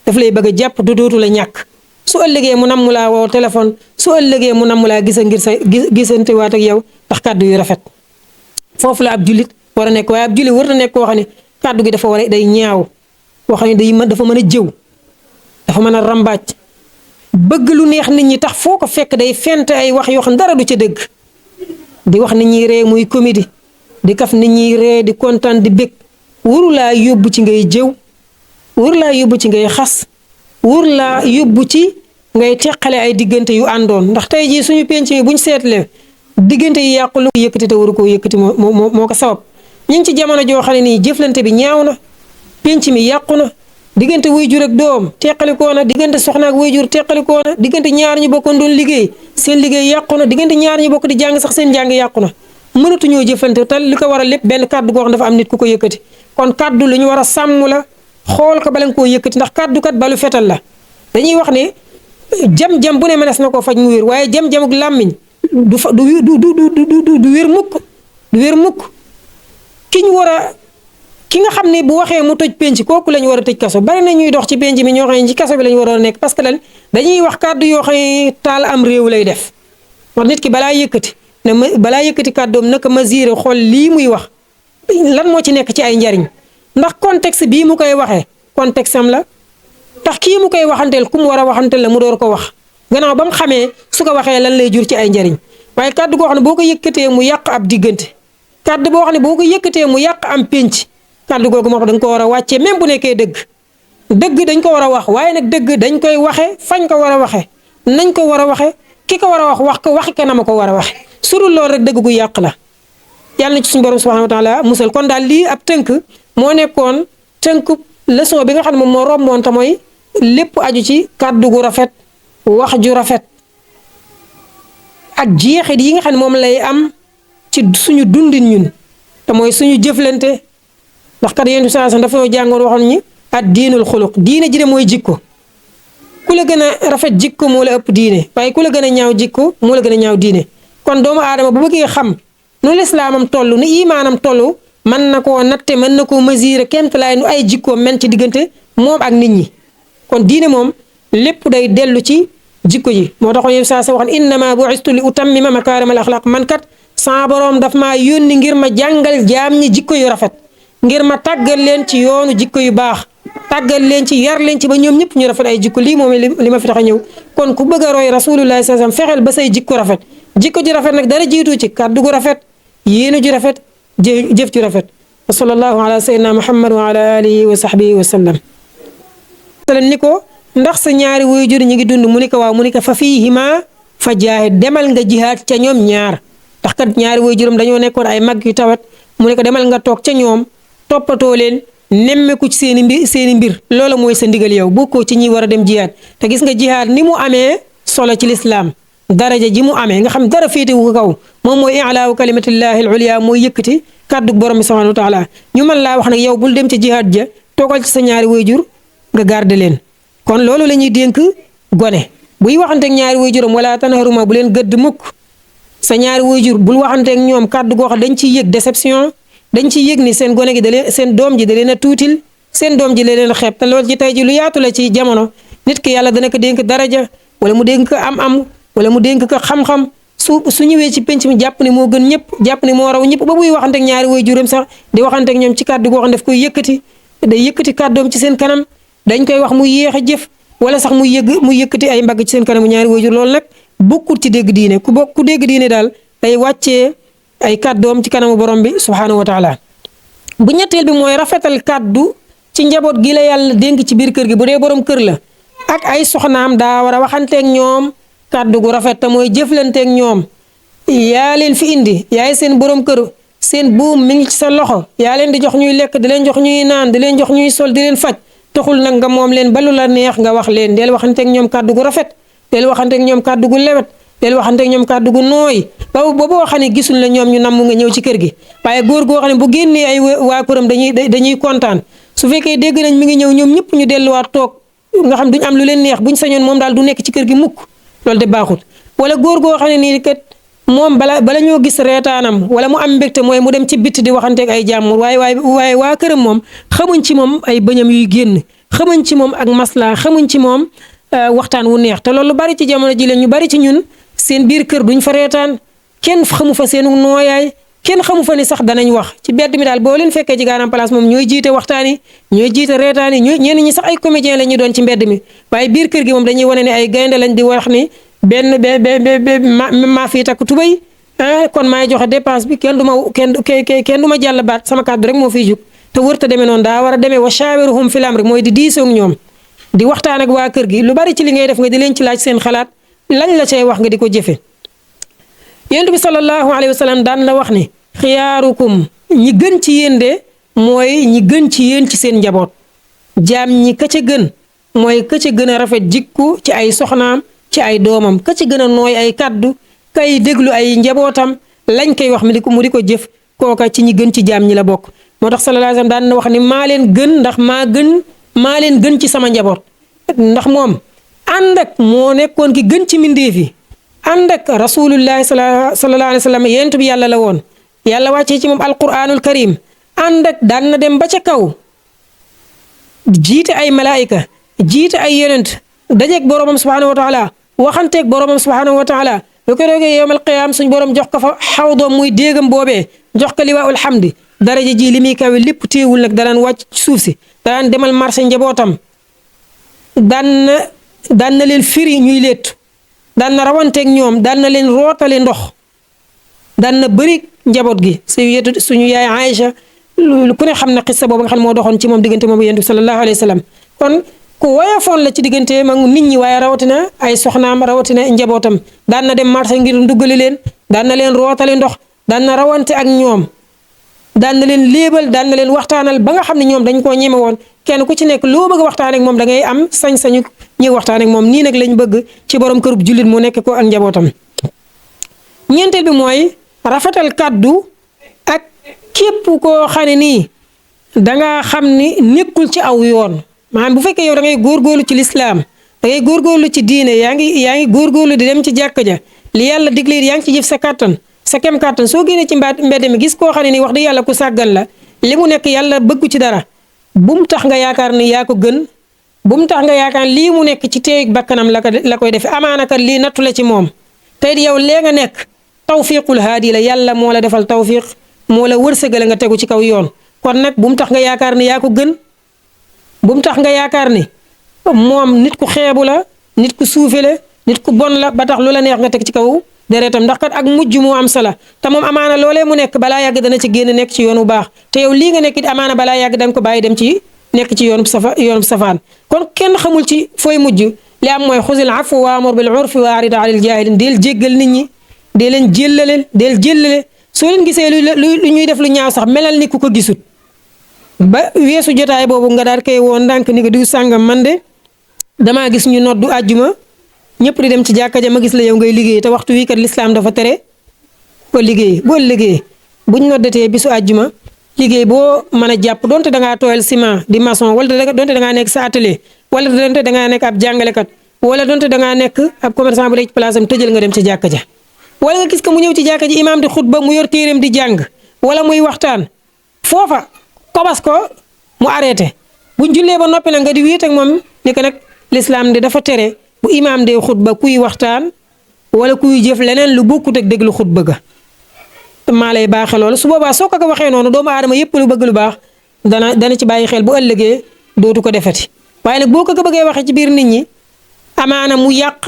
daf lay bëgg a jàpp du dootu la ñàkk su ëllëgee mu namm laa woo téléphone su ëllëgee mu namm laa ngir sa gisante waat ak yow ndax kàddu yu rafet foofu la ab jullit war a nekk waaye ab jullit war a nekk koo xam ne kàddu gi dafa war a day ñaaw koo xam ne dafa mën a jëw dafa mën a rambaaj bëgg lu neex nit ñi tax foo ko fekk day fent ay wax yoo xam dara du ca dëgg di wax nit ñi ree muy comédie di kaf nit ñi ree di kontaan di bég wuru laa yóbbu ci ngay jëw wuru laa yóbbu ci ngay xas wuru laa yóbbu ci ngay teqale ay diggante yu àndoon ndax tey jii suñu penc mi buñ seetlee diggante yi yàqu lu ko yëkkati te waru koo yëkkati moo ko sabab ñu ngi ci jamono joo xam ne nii jëflante bi ñaaw na penc mi yàqu na diggante waajur ak doom teqalikoo na diggante soxna ak waajur teqalikoo na diggante ñaar ñu bokkoon doon liggéey seen liggéey yàqu na diggante ñaar ñu bokk di jàng sax seen jàng yàqu na mënatuñoo jëflante te li ko war a lépp benn kàddu goo xam dafa am nit ku ko yëkkati kon kàddu lu ñu war a sàmm la xool ko bala nga koo yëkkati ndax kàddu kat balu fetal la dañuy wax ne jam-jam bu ne mënees na koo faj mu wér waaye jam-jamuk làmmiñ du wér mukk ki nga xam ne bu waxee mu tëj penc kooku lañ war a tëj kaso bari na ñuy dox ci penc mi ñoo xam ne ci kaso bi lañ war a nekk parce que lan dañuy wax kàddu yoo xam ne taal am réew lay def wax nit ki balaa yëkkati kàddoom naka mesurer xool lii muy wax lan moo ci nekk ci ay njariñ ndax contexte bii mu koy waxee contexte am la tax kii mu koy waxanteel ku mu war a waxanteel la mu door ko wax gannaaw ba mu xamee su ko waxee lan lay jur ci ay njariñ waaye kàddu goo xam ne boo ko yëkkatee mu yàq ab diggante kàddu boo xam ne boo ko yëkkatee mu yàq am penc kàddu googu moo ko dañ ko war a wàccee même bu nekkee dëgg dañ ko war a wax waaye nag dëgg dañ koy waxe fañ ko war a waxe nañ ko war a waxe ki ko war a wax ko waxi ke na ma ko war a waxe su dul loolu rek dëgg gu yàq la yàlla na ci suñu borom subhanahu wa taala musal kon daal lii ab tënk moo nekkoon tënk leçon bi nga xam ne moom moo romboon te mooy lépp aju ci kàddu gu rafet wax ju rafet ak jeexit yi nga xam ne moom lay am ci suñu dundin ñun te mooy suñu jëflante ndax kat yéen saa sax dafa jàngoon waxoon ñi at diinul xuluq diine ji de mooy jikko ku la gën a rafet jikko moo la ëpp diine waaye ku la gën a ñaaw jikko moo la gën a ñaaw diine kon doomu aadama bu bëggee xam nu lislaamam toll nu imaanam toll mën na koo natte mën na koo mesurer kéemtalaay nu ay jikkoom men ci diggante moom ak nit ñi kon diine moom lépp day dellu ci jikko yi moo tax yow saa sa wax innama bu'istu li utammima makaarimal axlaaq man kat sama borom daf maa yónni ngir ma jàngal jaam ñi jikko yu rafet ngir ma tàggal leen ci yoonu jikko yu baax tàggal leen ci yar leen ci ba ñoom ñëpp ñu rafet ay jikko lii moom li ma fi tax a ñëw kon ku bëgg a roy rasulullah sallallahu alayhi wasallam fexeel ba say jikko rafet jikko ji rafet nag dara jiitu ci kàddu gu rafet yéenu ju rafet jëf ju rafet wa sallallahu ala sayyidina muhammad wa ala alihi wa sahbihi wa sallam ni ko ndax sa ñaari waajur ñi ngi dund mu ni ko waaw mu ni ko fa fiihima fa jaahid demal nga jihaad ca ñoom ñaar ndax kat ñaari waajuram dañoo nekkoon ay mag yu tawat mu ni ko demal nga toog ca ñoom toppatoo leen nemmeeku ci seeni mbir loola mooy sa ndigal yow bokkoo ci ñi war a dem jihaad te gis nga jihaad ni mu amee solo ci lislaam daraja ji mu amee nga xam dara féetewu ko kaw moom mooy i'laawu kalimatillahi al-ulya mooy yëkkati kàddu borom bi subhanahu wa taala ñu mën laa wax nag yow bul dem ci jihaad ja toogal ci sa ñaari waajur nga garder leen kon loolu la ñuy dénk gone buy waxanteeg ñaari waajuram wala tanharuma bu leen gëdd mukk sa ñaari waajur bul waxanteeg ñoom kàddu goo xam dañ ciy yëg déception dañ ciy yëg ni seen gone gi seen doom ji da leen a tuutil seen doom ji da leen a xeeb te loolu ci tey ji lu yaatu la ci jamono nit ki yàlla dana ko dénk daraja wala mu dénk ko am wala mu dénk ko xam-xam su ñëwee ci penc mi jàpp ne moo gën ñëpp jàpp ne moo raw ñëpp ba buy waxanteeg ñaari waajuram sax di waxanteeg ñoom ci kàddu goo xam daf koy yëkkati day yëkkati kàddoom ci seen kanam dañ koy wax mu yéex a jëf wala sax mu yëkkati ay mbagg ci seen kanamu ñaari waajur loolu nag bokkut ci dégg diine ku dégg diine daal day wàccee ay kàddoom ci kanamu borom bi subhaanahu wa taala bu ñetteel bi mooy rafetal kàddu ci njaboot gi la yàlla dénk ci biir kër gi bu dee borom kër la ak ay soxnaam daa war a waxanteeg ñoom kàddu gu rafet te mooy jëflanteeg ñoom yaa leen fi indi yaay seen borom kër seen buum mi ngi ci sa loxo yaa leen di jox ñuy lekk di leen jox ñuy naan di leen jox ñuy sol di leen faj taxul nag nga moom leen ba lu la neex nga wax leen del waxanteeg ñoom kàddu gu rafet del waxanteeg ñoom kàddu gu lewet del waxanteeg ñoom kàddu gu nooy ba boo xam ne gisul la ñoom ñu namm nga ñëw ci kër gi waaye góor goo xam ne bu génnee ay waa këram dañuy kontaan su fekkee dégg nañ mi ngi ñëw ñoom ñëpp ñu delluwaat toog nga xam duñ am lu leen neex buñ sañoon moom daal du nekk ci kër gi mukk loolu de baaxut wala góor goo xam ne nii kat moom bala ñoo gis reetaanam wala mu am mbégte mooy mu dem ci bitt di waxanteeg ay jàmm waaye waa këram moom xamuñ ci moom ay bëñam yuy génn xamuñ ci moom ak masla xamuñ ci moom waxtaan wu neex te loolu lu bari ci jamono ji leen ñu bari ci ñun seen biir kër duñ fa reetaan kenn xamu fa seenu nooyaay kenn xamu fa ni sax danañ wax ci bedd mi daal boo leen fekkee ci gaanam place moom ñooy jiite waxtaan yi ñooy jiite reetaan yi ñenn ñi sax ay comédien la ñu doon ci mbedd mi waaye biir kër gi moom dañuy wane ne ay gaynde lañ di wax ni maa fii takk tubay kon maay joxe dépense bi kenn du ma jàll baat sama kàddu rek moo fiy jug te wërta demee noonu daa war a demee wa shaawiruhum fil amri mooy di diisoog ñoom di waxtaan ak waa kër gi lu bari ci li ngay def nga di leen ci laaj seen xalaat lañ la cay wax nga di ko jëfe yonent bi sallallahu alayhi wa sallam daan la wax ne xiyaarukum ñi gën ci yéen de mooy ñi gën ci yéen ci seen njaboot jaam ñi ka ca gën mooy ka ca gën a rafet jikku ci ay soxnaam ci ay doomam ka ca gën a nooy ay kaddu kay déglu ay njabootam lañ koy wax mu di ko jëf kooka ci ñi gën ci jaam ñi la bokk moo tax sallallahu alayhi wa sallam daan na wax ni maa leen gën ndax maa leen gën ci sama njaboot ndax moom ànd ak moo nekkoon ki gën ci mbindeef yi ànd ak rasulullahi sallallahu alayhi wa sallam yonent bi yàlla la woon yàlla wàccee ci moom alquranul karim ànd ak daan na dem ba ca kaw jiite ay malaayika jiite ay yonent dajeeg boromam subhanahu wa taala waxanteeg boromam subhanahu wa taala lu ko roogee yowmal qiyaam suñ borom jox ko fa xawdoom muy déegam boobee jox ko liwaa'ul hamdi daraja ji li muy kawe lépp téewul nag danaan wàcc ci suuf si danaan demal marché njabootam daan na leen firi ñuy léttu daan na rawanteeg ñoom daan na leen rootale ndox daan na bëri njaboot gi suñu yaay Aïcha ku ne xam na xissa boobu nga xam ne moo doxoon ci moom diggante moom yonent bi sallallahu alayhi wa sallam kon ku woyofoon la ci diggante mag nit ñi waaye rawatina ay soxnaam rawatina njabootam daan na dem marché ngir nduggali leen daan na leen rootale ndox daan na rawante ak ñoom daan na leen léebal daan na leen waxtaanal ba nga xam ne ñoom dañ koo ñeme woon kenn ku ci nekk loo bëgg a waxtaan ak moom da ngay am sañ-sañu ñuy waxtaan ak moom nii nag lañ bëgg ci borom kërub jullit mu nekk ko ak njabootam. ñeenteel bi mooy rafetal kàddu ak képp koo xam ne nii danga xam ni nekkul ci aw yoon maanaam bu fekkee yow da ngay góorgóorlu ci lislaam da ngay góorgóorlu ci diine yaa ngi góorgóorlu di dem ci jàkka ja li yàlla digle yaa ngi ci jëf sa kàttan sa kem kàttan soo génnee ci mbedd mi gis koo xam ne nii wax dëgg yàlla ku sàggan la li mu nekk yàlla bëggu ci dara bu mu tax nga yaakaar ni yaa ko gën bu mu tax nga yaakaar lii mu nekk ci teeyug bakkanam la koy defee amaana kat lii nattu la ci moom tey di yow lee nga nekk tawfiqul haadi la yàlla moo la defal tawfiq moo la wërsëgale nga tegu ci kaw yoon kon nag bu mu tax nga yaakaar ni yaa ko gën bu mu tax nga yaakaar ni moom nit ku xeebu la nit ku suufe la nit ku bon la ba tax lu la neex nga teg ci kaw deretam ndax kat ak mujj moo am sala te moom amaana loolee mu nekk balaa yàgg dana ci génn nekk ci yoon bu baax te yow lii nga nekk it amaana balaa yàgg danga ko bàyyi dem ci nekk ci yoonu safaan kon kenn xamul ci fooy mujj li am mooy xusil afwa wa amur bil urfi wa arid anil jaahilin del jéggal nit ñi dee leen jéllale soo leen gisee lu ñuy def lu ñaaw sax melal ni ku ko gisut ba weesu jotaay boobu nga daal koy woon ndànk ni ko diw sàngam man de damaa gis ñu noddu àjjuma ñëpp di dem ci jàkka ja ma gis la yow ngay liggéey te waxtu wii kat lislaam dafa tere ko liggéey boo liggéey buñ noddatee bisu àjjuma liggéey boo mën a jàpp donte dangaa tooyal ciment di maçon wala donte dangaa nekk sa atelier wala donte dangaa nekk ab jàngalekat wala donte dangaa nekk ab commerçant bu nekk ci place am tëjal nga dem ci jàkka ja wala nga gis ko mu ñëw ci jàkka ji imaam di xutba mu yor téeréem di jàng wala muy waxtaan foofa kobas ko mu arrêté buñ jullee ba noppi nag nga di wéet ak moom ni ko nag lislaam de dafa tere bu imaam dee xutba kuy waxtaan wala kuy jëf leneen lu bokkut ak déglu xutba ga maa lay baaxee loolu su boobaa soo ko waxee noonu doomu aadama yëpp lu bëgg lu baax dana ci bàyyi xel bu ëllëgee dootu ko defati waaye nag boo ko bëggee waxee ci biir nit ñi amaana mu yàq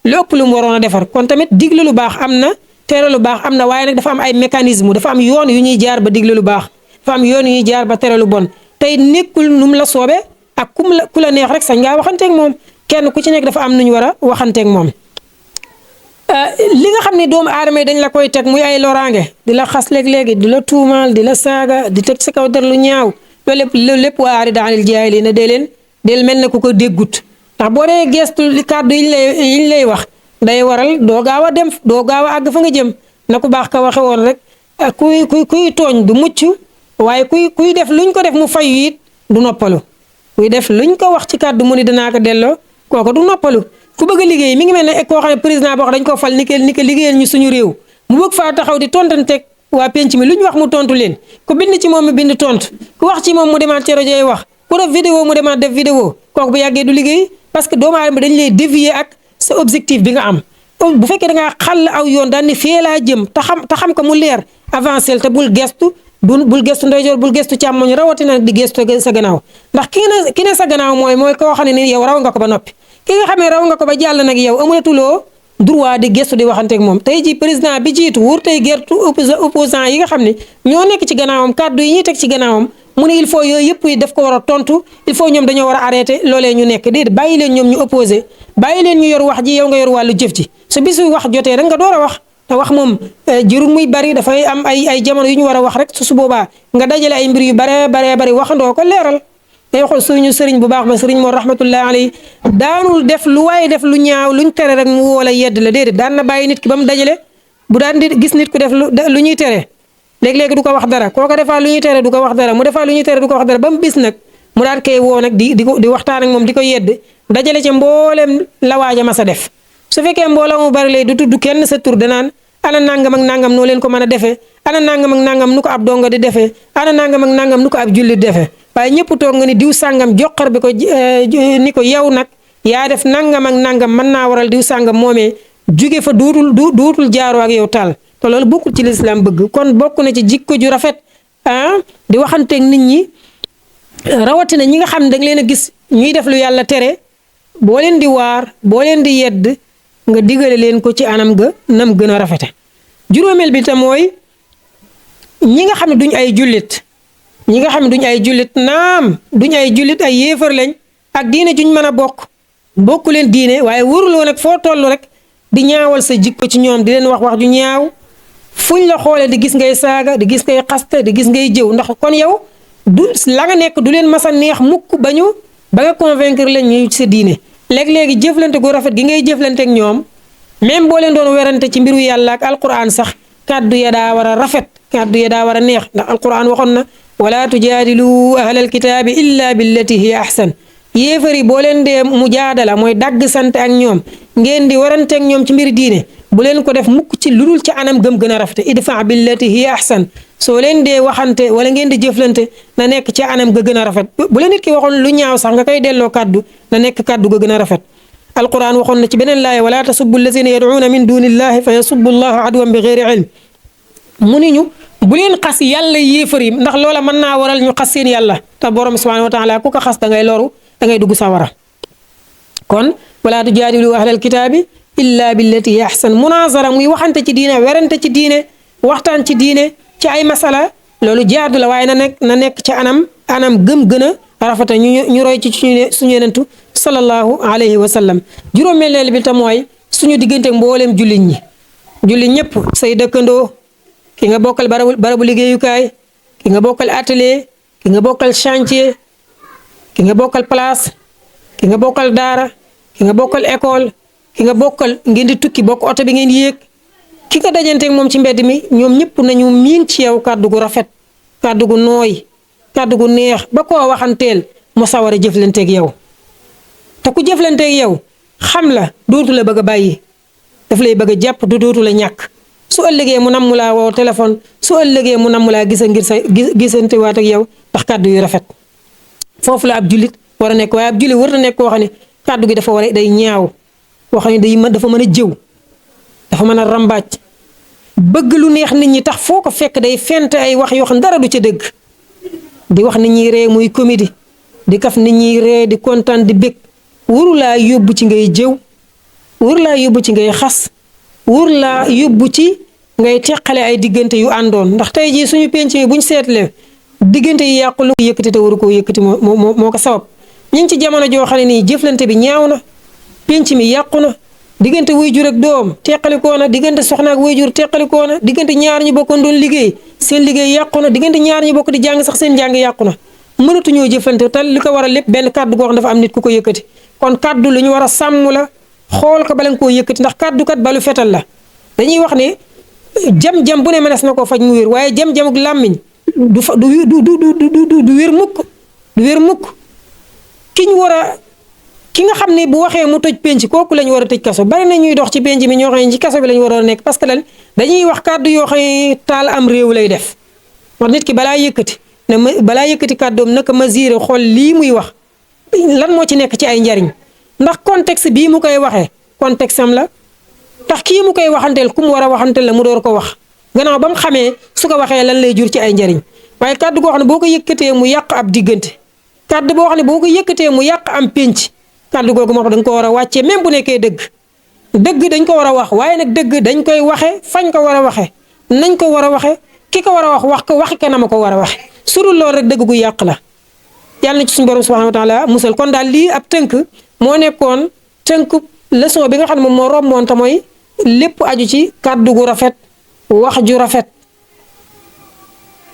lu ëpp lu mu waroon a defar kon tamit digle lu baax am na tere lu baax am na waaye nag dafa am ay mécanisme dafa am yoon yu ñuy jaar ba digle lu baax dafa am yoon yu ñuy jaar ba tere lu bon tey nekkul nu mu la soobe ak ku la neex rek sañ ngaa waxanteeg moom kenn ku ci nekk dafa am nu ñu war a waxanteeg moom. li nga xam ne doomu aadama yi dañ la koy teg muy ay loraange di la xas léeg-léegi di la tuumaal di la saaga di teg sa kaw der lu ñaaw loolu lépp waa arid anil jaahiliina del mel ne ku ko déggut ndax boo dee gestu kàddu yiñ lay wax day waral doo gaaw a dem doo gaaw a àgg fa nga jëm na ku baax ka waxe woon rek kuy tooñ du mucc waaye kuy def luñ ko def mu fayu it du noppalu kuy def luñ ko wax ci kàddu mu ni danaa ko delloo kooku du noppalu ku bëgg a liggéey mi ngi mel ne koo xam ne président boo xam dañ ko fal ni ko liggéeyal ñu suñu réew mu bëgg faa taxaw di tontanteeg waa penc mi lu ñu wax mu tontu leen ku bind ci moom mu bind tontu ku wax ci moom mu demaat ci rajo yi wax ku def vidéo mu demaat def vidéo kooku bu yàggee du liggéey parce que doomu aadama dañ lay dévier ak sa objectif bi nga am bu fekkee da ngaa xàll aw yoon daan ni fee laa jëm te xam ko mu leer avancé te bul gestu bul gestu ndeyjoor bul gestu càmmoñ rawatina di gestu sa gannaaw ndax ki ne sa gannaaw mooy koo xam ne ni yow raw nga ko ba noppi ki nga xam ne raw nga ko ba jàll nag yow amulatuloo droit di gestu di waxanteeg moom tey ji président bi jiitu wóor tey gertu opposant yi nga xam ne ñoo nekk ci gannaawam kàddu yi ñuy teg ci gannaawam mu ne il faut yooyu yëpp yi daf ko war a tontu il faut ñoom dañoo war a arrêté loolee ñu nekk déedéet bàyyi leen ñoom ñu opposé bàyyi leen ñu yor wax ji yow nga yor wàllu jëf ji su bisu wax jotee rek nga door a wax te wax moom jërul muy bari dafay am ay jamono yu ñu war a wax rek su boobaa nga dajale ay mbir yu baree bari waxandoo ko leeral day xool suñu sëriñ bu baax ma sëriñ moo rahmatullahi alayhi daanul def lu waaye def lu ñaaw luñ tere rek mu woo la yedd la déedéet daan na bàyyi nit ki ba mu dajale bu daan di gis nit ku def lu ñuy tere léegi-léegi du ko wax dara koo ko defaa lu ñuy tere du ko wax dara mu defaa lu ñuy tere du ko wax dara ba mu bis nag mu daan koy woo nag di waxtaan ak moom di ko yedd dajale ca mboolem la waaja ma sa def su fekkee mbooloo mu bari lay du tudd kenn sa tur danaan ana nangam ak nangam noo leen ko mën a defee ana nangam ak nangam nu ko ab donga di defee ana nangam ak nangam nu ko ab jullit defee waaye ñëpp toog nga ni diw sàngam joxar bi ko ni ko yow nag yaa def nangam ak nangam mën naa waral diw sàngam moomee jóge fa dootul jaaroo ak yow taal te loolu bokkul ci lislaam bëgg kon bokk na ci jikko ju rafet di waxanteeg nit ñi rawatina ñi nga xam ne da nga leen a gis ñuy def lu yàlla tere boo leen di waar boo leen di yedd nga digale leen ko ci anam ga nam gën a rafete juróomeel bi tam mooy ñi nga xam ne duñ ay jullit ñi nga xam ne duñ ay jullit naam duñ ay jullit ay yéefar lañ ak diine juñ mën a bokku leen diine waaye waruloo nag foo toll rek di ñaawal sa jikko ci ñoom di leen wax ju ñaaw fuñ la xoolee di gis ngay saaga di gis ngay xaste di gis ngay jëw ndax kon yow du la nga nekk du leen masa neex mukk ba nga convaincre leen ñu sa diine léegi-léegi jëflante gu rafet gi ngay jëflante ak ñoom même boo leen doon werante ci mbiru yàlla ak alquran sax kàddu ya daa war a rafet kàddu ya daa war a neex ndax alquran waxoon na wala tujaadilu ahlal kitaabi illa billati hiya ahsan yéefari boo leen dee mujaadala mooy dagg sant ak ñoom ngeen di warante ak ñoom ci mbiri diine bu leen ko def mukk ci lu dul ci anam gëm gën a rafete idfa billati hiya ahsan soo leen dee waxante wala ngeen di jëflante na nekk ci anam ga gën a rafet bu leen nit ki waxoon lu ñaaw sax nga koy delloo kàddu na nekk kàddu ga gën a rafet alquran waxoon na ci beneen laaya wala tasubbu allazina yad'una min dunillahi fa yasubbu allaha adwan bi ghairi ilm mu ni ñu bu leen xas yàlla yéefar yi ndax loola mën naa waral ñu xas seen yàlla te borom subhanahu wa taala ku ko xas da ngay loru da ngay dugg sawara kon wala tujaadilu ahlal kitaabi illa billati hiya ahsan munazara muy waxante ci diine werante ci diine waxtaan ci diine ci ay masala loolu jaadu la waaye na nekk ci anam gëm gën a rafeta ñu roy ci suñu yenentu sallallahu alayhi wa sallam juróomeel bi tam mooy suñu diggante mboolem jullit ñëpp say dëkkandoo ki nga bokkal barabu liggéeyukaay ki nga bokkal atelier ki nga bokkal chantier ki nga bokkal place ki nga bokkal daara ki nga bokkal école ki nga bokkal ngeen di tukki bokk oto bi ngeen yéeg ki nga dajanteeg moom ci mbedd mi ñoom ñëpp nañu miin ci yow kàddu gu rafet kàddu gu nooy kàddu gu neex ba koo waxanteel mu sawar a jëflanteeg yow te ku jëflanteeg yow xam la dootu la bëgg a bàyyi daf lay bëgg a jàpp du dootu la ñàkk su ëllëgee mu namm laa woo téléphone su ëllëgee mu namm laa gisante waat ak yow ndax kàddu yu rafet foofu la ab jullit war a nekk waaye ab jullit war na nekk koo xam ne kàddu gi dafa war a day ñaaw koo xam ne dafa mën a jëw dafa mën a rambaaj bëgg lu neex nit ñi tax foo ko fekk day fent ay wax yoo xam dara du ca dëgg di wax nit ñi ree muy comédie di kaf nit ñi ree di kontaan di bég wuru laa yóbbu ci ngay jëw wuru laa yóbbu ci ngay xas wuru laa yóbbu ci ngay teqale ay diggante yu àndoon ndax tey jii suñu penc yi buñ seetlee diggante yi yàqu lu ko yëkkati te waru koo yëkkati moo ko sabab ñu ngi ci jamono joo xam ne nii jëflante bi ñaaw na penc mi yàqu na diggante waajur ak doom teqalikoo na diggante soxna ak waajur teqalikoo na diggante ñaar ñu bokkoon doon liggéey seen liggéey yàqu na diggante ñaar ñu bokk di jàng sax seen jàng yàqu na mënatuñoo jëflante te li ko war a lépp benn kàddu goo xam dafa am nit ku ko yëkkati kon kàddu lu ñu war a sàmm la xool ko bala nga koo yëkkati ndax kàddu kat balu fetal la dañuy wax ne jam-jam bu ne mënees na koo faj mu wér waaye jam-jamuk làmmiñ du wér mukk ki nga xam ne bu waxee mu tëj penc kooku lañ war a tëj kaso bari na ñuy dox ci penc mi ñoo xam ne ci kaso bi lañ war a nekk parce que lan dañuy wax kàddu yoo xam ne taal am réew lay def wax nit ki balaa yëkkati kàddoom naka mesurer xool lii muy wax lan moo ci nekk ci ay njariñ ndax contexte bii mu koy waxee contexte am la tax kii mu koy waxanteel ku mu war a waxanteel la mu door ko wax gannaaw ba mu xamee su ko waxee lan lay jur ci ay njariñ waaye kàddu goo xam ne boo ko yëkkatee mu yàq ab diggante kàddu boo xam ne boo ko yëkkatee mu yàq am penc kàddu googu moo ko dañ ko war a wàccee même bu nekkee dëgg dañ ko war a wax waaye nag dëgg dañ koy waxe fañ ko war a waxe nañ ko war a waxe ki ko war a wax ko waxi kanam a ko war a waxe su dul loolu rek dëgg gu yàq la yàlla na ci suñu borom subhanahu wa taala musal kon daal lii ab tënk moo nekkoon tënk leçon bi nga xam ne moom moo romboon te mooy lépp aju ci kàddu gu rafet wax ju rafet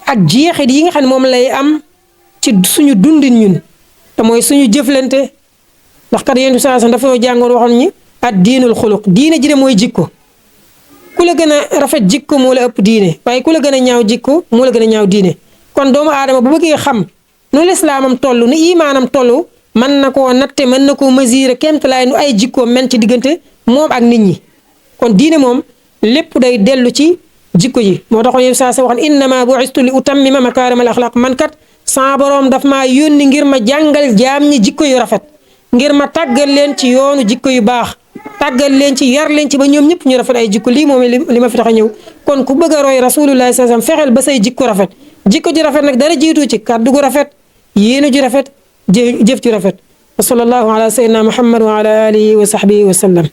ak jeexit yi nga xam ne moom lay am ci suñu dundin ñun te mooy suñu jëflante ndax kat yéen saa sax dafa jàngoon waxoon ñi at diinul xuluq diine ji de mooy jikko ku la gën a rafet jikko moo la ëpp diine waaye ku la gën a ñaaw jikko moo la gën a ñaaw diine kon doomu aadama bu bëggee xam nu lislaamam toll nu imaanam toll mën na koo natte mën na koo mesurer kéemtalaay nu ay jikkoom men ci diggante moom ak nit ñi kon diine moom lépp day dellu ci jikko ji moo taxoon yéen saa sa waxoon innama bu'istu li utammima makaarimal axlaaq man kat sa borom daf maa yónni ngir ma jàngal jaam ñi jikko yu rafet ngir ma tàggal leen ci yoonu jikko yu baax tàggal leen ci yar leen ci ba ñoom ñëpp ñu rafet ay jikko lii moom li ma fi tax a ñëw kon ku bëgg a roy rasulullah sallallahu alayhi wasallam fexeel ba say jikko rafet jikko ji rafet nag dara jiitu ci kàddu gu rafet yéenu ji rafet jëf ji rafet wa sallallahu ala sayyidina muhammad wa ala alihi wa sahbihi wa sallam